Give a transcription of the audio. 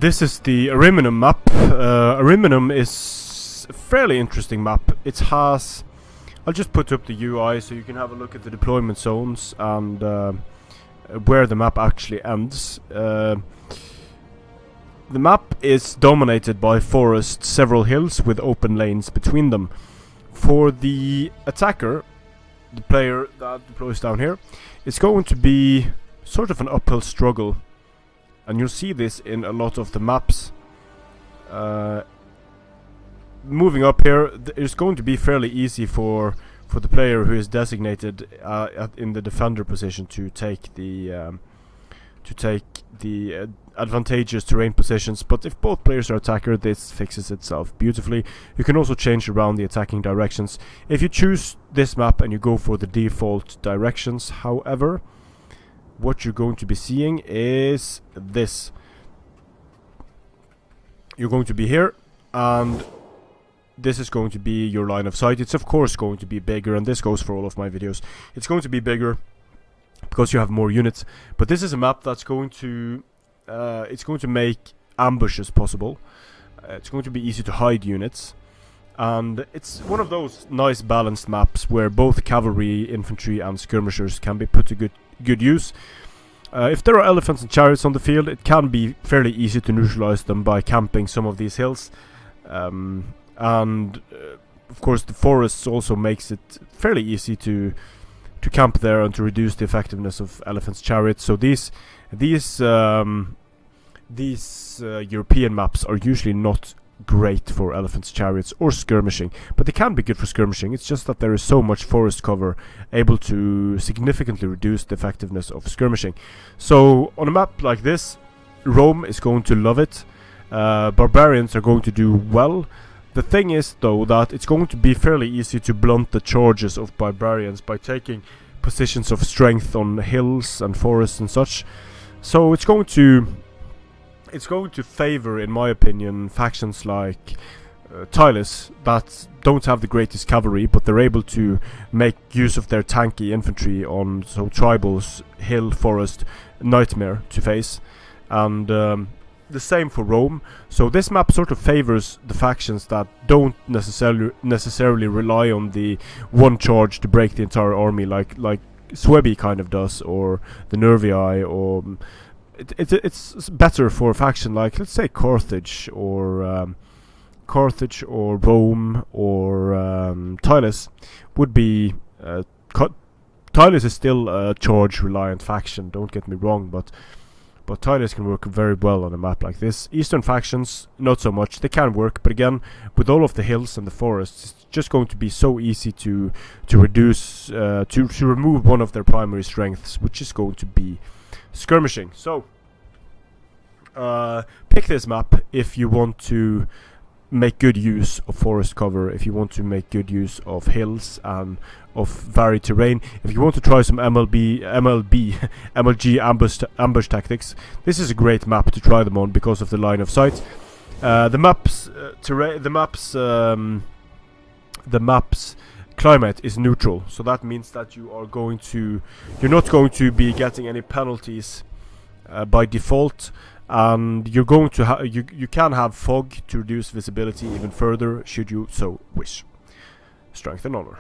This is the Ariminum map. Ariminum is a fairly interesting map. It has... I'll just put up the UI so you can have a look at the deployment zones and where the map actually ends. The map is dominated by forests, several hills with open lanes between them. For the attacker, the player that deploys down here, it's going to be sort of an uphill struggle. And you'll see this in a lot of the maps. Moving up here, it's going to be fairly easy for the player who is designated in the defender position to take the advantageous terrain positions. But if both players are attacker, this fixes itself beautifully. You can also change around the attacking directions. If you choose this map and you go for the default directions, however, what you're going to be seeing is this. You're going to be here, and this is going to be your line of sight. It's of course going to be bigger, and this goes for all of my videos. It's going to be bigger because you have more units, but this is a map that's going to it's going to make ambushes possible. It's going to be easy to hide units, and it's one of those nice balanced maps where both cavalry, infantry and skirmishers can be put to good use. If there are elephants and chariots on the field, it can be fairly easy to neutralize them by camping some of these hills. And of course the forests also makes it fairly easy to camp there and to reduce the effectiveness of elephants, chariots. So these European maps are usually not great for elephants, chariots or skirmishing, but they can be good for skirmishing. It's just that there is so much forest cover able to significantly reduce the effectiveness of skirmishing. So on a map like this, Rome is going to love it. Barbarians are going to do well. The thing is though that it's going to be fairly easy to blunt the charges of barbarians by taking positions of strength on hills and forests and such. So it's going to favor, in my opinion, factions like Tylus that don't have the greatest cavalry, but they're able to make use of their tanky infantry on tribals, hill, forest, nightmare to face. And the same for Rome. So this map sort of favors the factions that don't necessarily rely on the one charge to break the entire army, like Suebi kind of does, or the Nervii, or it's better for a faction like, let's say, Carthage or Rome or Tylus would be. Tylus is still a charge reliant faction, don't get me wrong, but Tylus can work very well on a map like this. Eastern factions, not so much. They can work, but again, with all of the hills and the forests, it's just going to be so easy to reduce, to remove one of their primary strengths, which is going to be skirmishing. So, pick this map if you want to make good use of forest cover, if you want to make good use of hills and of varied terrain, if you want to try some MLG ambush tactics. This is a great map to try them on because of the line of sight. The map's climate is neutral, so that means that you're not going to be getting any penalties by default. And you're going to you can have fog to reduce visibility even further should you so wish. Strength and honor.